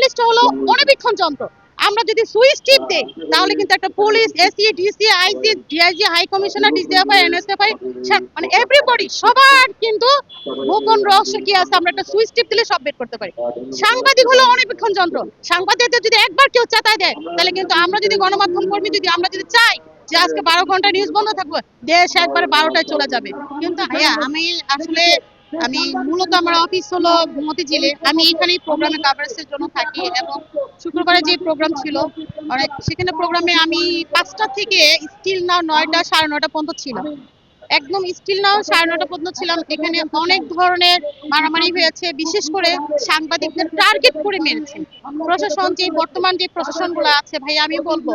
পুলিশটা হলো অনবীক্ষণ যন্ত্র। আমরা যদি সুইচ টিপ দেই তাহলে কিন্তু একটা পুলিশ, এসি, ডিসি, আইসি, ডিআইজি, হাই কমিশনার, ডিজিএফআই, এনএসএফআই, মানে এভরিবডি সবার কিন্তু গোপন রহস্য কি আছে আমরা একটা সুইচ টিপ দিলে সব বের করতে পারি। সাংবাদিক হলো অনবীক্ষণ যন্ত্র। সাংবাদিকদের যদি একবার কেউ চেতায় দেয় তাহলে কিন্তু আমরা যদি গণমাধ্যম কর্মী যদি আমরা যদি চাই যে আজকে 12 ঘন্টা নিউজ বন্ধ থাকবে, দেশ একবারে 12টায় চলে যাবে। কিন্তু ভাইয়া আমি মূলত আমার অফিস হলো মতিঝিলে। আমি এখানেই প্রোগ্রামে কাভারেজের জন্য থাকি এবং শুক্রবারে যে প্রোগ্রাম ছিল সেখানে প্রোগ্রামে আমি 5টা থেকে স্টিল নাও 9টা 9:30 পর্যন্ত ছিলাম। একদম স্টিল নাও 9:30 পর্যন্ত ছিলাম। এখানে অনেক ধরনের মারামারি হয়েছে, বিশেষ করে সাংবাদিকদের টার্গেট করে মেরেছে প্রশাসন। যে বর্তমান যে প্রশাসনগুলো আছে ভাই, আমি বলবো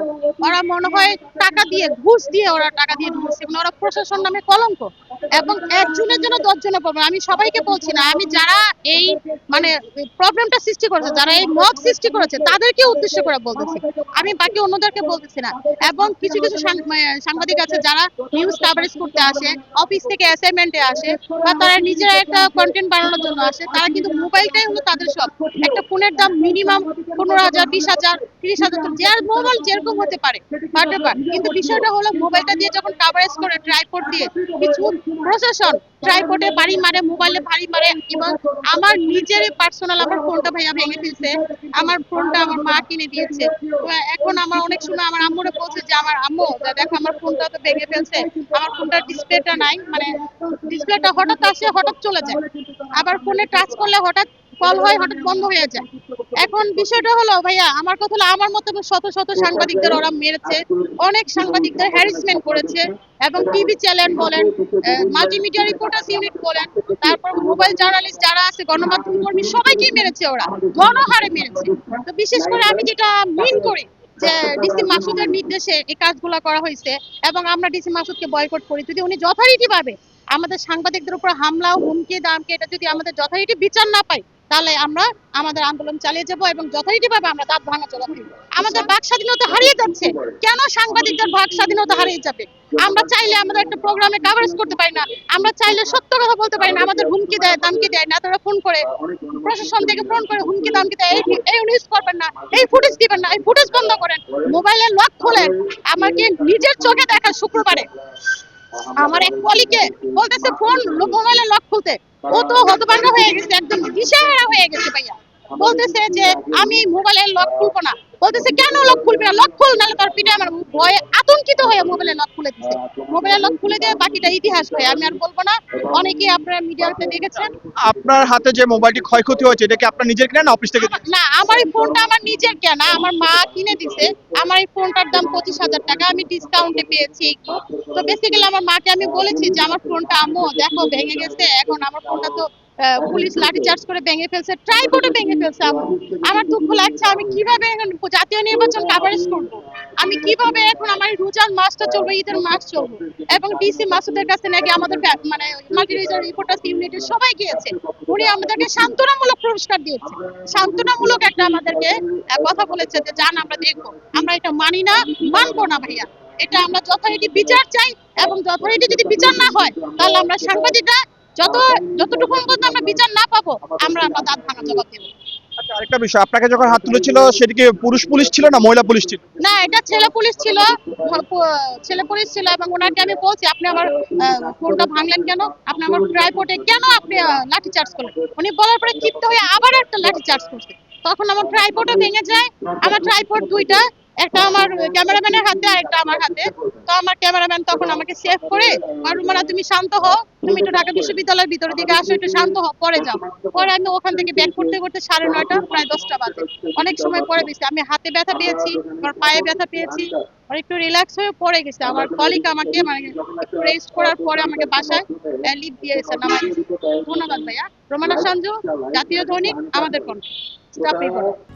ওরা মনে হয় টাকা দিয়ে, ঘুষ দিয়ে ওরা টাকা দিয়ে ঢুকছে, মানে ওরা প্রশাসন নামে কলঙ্ক। এবং একজনের জন্য 10 জনের প্রবলেম। আমি সবাইকে বলছি না, আমি যারা এই মানে প্রবলেমটা সৃষ্টি করেছে, যারা এই মব সৃষ্টি করেছে তাদেরকে উদ্দেশ্য করে বলতেছি, আমি বাকি অন্যদেরকে বলতেছি না। এবং কিছু কিছু সাংবাদিক আছে যারা নিউজ কাভারেজ করতে আসে, অফিস থেকে অ্যাসাইনমেন্টে আসে, বা তারা নিজেরা একটা কন্টেন্ট বানানোর জন্য আসে, তারা কিন্তু মোবাইলটাই হলো তাদের সব। একটা ফোনের দাম মিনিমাম 15,000, 20,000, 30,000, যার মোবাইল যেরকম হতে পারে কিন্তু বিষয়টা হলো মোবাইলটা দিয়ে যখন কাভারেজ করে ট্রাইপড দিয়ে, কিছু প্রশাসন ট্রাইপডে বাড়ি মারে, মোবাইলে বাড়ি মারে। এবং আমার নিজেরই পার্সোনাল আমার ফোনটা ভাইয়া ভেঙে ফেলছে। আমার ফোনটা আমার মা কিনে দিয়েছে। তো এখন আমার অনেক সময় আমার আম্মুরে বলছে যে আমার আম্মু দেখো আমার ফোনটা তো ভেঙে ফেলছে, আমার ফোনটার ডিসপ্লেটা নাই, মানে ডিসপ্লেটা হঠাৎ আসে হঠাৎ চলে যায়, আবার ফোনে টাচ করলে হঠাৎ কল হয় হঠাৎ বন্ধ হয়ে যায়। এখন বিষয়টা হলো ভাইয়া, আমার কথা হলো আমার মতো শত শত সাংবাদিকদের ওরা মেরেছে, অনেক সাংবাদিকদের হ্যারাসমেন্ট করেছে। এবং টিভি চ্যানেল বলেন, মাল্টিমিডিয়া রিপোর্টার্স ইউনিট বলেন, তারপর মোবাইল জার্নালিস্ট যারা আছে, গণমাধ্যম কর্মী, সবাইকেই মেরেছে ওরা, গণহারে মেরেছে। তো বিশেষ করে আমি যেটা মিন করি যে ডিসি মাসুদের নির্দেশে এই কাজগুলো করা হয়েছে এবং আমরা ডিসি মাসুদকে বয়কট করি। যদি উনি যথারীতি ভাবে আমাদের সাংবাদিকদের উপর হামলা, হুমকি দামকে এটা যদি আমাদের যথারীতি বিচার না পাই, তাহলে আমরা আমাদের আন্দোলন চালিয়ে যাব এবং যথারীতি ভাবে আমরা দাঁত ভাঙা জবাব দিব। আমাদের বাক স্বাধীনতা হারিয়ে যাচ্ছে। কেন সাংবাদিকদের বাক স্বাধীনতা হারিয়ে যাবে? আমরা চাইলে আমাদের একটা প্রোগ্রামে কাভারেজ করতে পারি না, আমরা চাইলে সত্য কথা বলতে পারি না, আমাদের হুমকি দেয়, দামকি দেয় না। তারা ফোন করে, প্রশাসন থেকে ফোন করে হুমকি দামকি দেয়, এই নিউজ করবেন না, এই ফুটেজ দিবেন না, এই ফুটেজ বন্ধ করেন, মোবাইলের লক খোলেন। আমাকে নিজের চোখে দেখা শুক্রবারে আমার এক কলিকে বলতেছে ফোন মোবাইলে লক খুলতে, ও তো হতভম্ব হয়ে গেছে, একদম দিশেহারা হয়ে গেছে ভাইয়া। বলতেছে যে আমি মোবাইলের লক খুলবো না, বলতেছে কেন লক খুলবি না, লক খুল নাহলে তোর পিঠে। আমার ভয়ে আতঙ্কিত হয়ে মোবাইলের লক খুলে দিচ্ছে, মোবাইলের লক খুলে দিয়ে বাকিটা ইতিহাস ভাই, আমি আর বলবো না। অনেকেই আপনারা মিডিয়াতে দেখেছেন। আপনার হাতে যে মোবাইলটি ক্ষয়ক্ষতি হয়েছে এটা কি আপনার নিজের কেনা না অফিস থেকে দিয়েছে? না, আমার এই ফোনটা আমার নিজের কেনা, আমার মা কিনে দিছে। আমার এই ফোনটার দাম 25,000 টাকা, আমি ডিসকাউন্টে পেয়েছি একটু। তো বেসিক্যালি আমার মাকে আমি বলেছি যে আমার ফোনটা আম্মু দেখো ভেঙে গেছে, এখন আমার ফোনটা তো পুলিশ লাঠি চার্জ করে ভেঙে ফেলছে, ট্রাইপডে ভেঙে ফেলছে আম্মু। আমার দুঃখ লাগছে, আমি কিভাবে এখন জাতীয় নির্বাচন কাভারেজ করব, আমি কিভাবে এখন আমার রোজার মাসটা চলবে, ঈদের মাস চলবে। এবং ডিসি মাসুদের কাছে নাকি আমাদের মানে মাল্টিমিডিয়া রিপোর্টার্স ইউনিটের সবাই গিয়েছে, উনি আমাদেরকে সান্ত্বনামূলক পুরস্কার দিয়েছে, সান্ত্বনামূলক একটা আমাদেরকে কথা বলেছে যে যান আমরা দেখবো। আমরা এটা মানি না, মানবো না ভাইয়া। এটা আমরা যথারীতি বিচার চাই এবং যথারীতি যদি বিচার না হয় তাহলে আমরা সাংবাদিকরা যতটুকু পর্যন্ত আমরা বিচার না পাবো আমরা দাঁত ভাঙা জবাব দেবো। আচ্ছা, আরেকটা বিষয়, আপনাকে যখন হাত তুলেছিল সেটা কি পুরুষ পুলিশ ছিল না মহিলা পুলিশ ছিল? না, এটা ছেলে পুলিশ ছিল, ছেলে পুলিশ ছিল। এবং ওনাকে আমি বলছি আপনি আমার ফোনটা ভাঙলেন কেন, আপনি আমার ট্রাইপডে কেন আপনি লাঠি চার্জ করলেন। উনি বলার পরে ক্ষিপ্ত হয়ে আবার একটা লাঠি চার্জ করছে, তখন আমার ট্রাইপডও ভেঙে যায়। আমার ট্রাইপড দুইটা, একটা আমার ক্যামেরাম্যানের হাতে আর একটা আমার হাতে। তো আমার ক্যামেরাম্যান তখন আমাকে সেভ করে রুমানা তুমি শান্ত হও, তুমি একটু ঢাকা বিশ্ববিদ্যালয়ের ভিতরের দিকে আসো, একটু শান্ত হও, পরে যাও। পরে আমি ওখান থেকে ব্যাক করতে করতে 9:30 প্রায় 10টা বাজে। অনেক সময় পরে গেছি, আমি হাতে ব্যথা পেয়েছি, আমার পায়ে ব্যথা পেয়েছি, আর একটু রিল্যাক্স হয়ে পড়ে গেছে। আমার কলিগ আমাকে মানে একটু রেস্ট করার পরে আমাকে বাসায় লিভ দিয়েছে, নামাই দিয়েছে। ধন্যবাদ ভাইয়া। রোমানা সঞ্জু, জাতীয় দৈনিক, আমাদের কণ্ঠ, স্টাফ রিপোর্টার।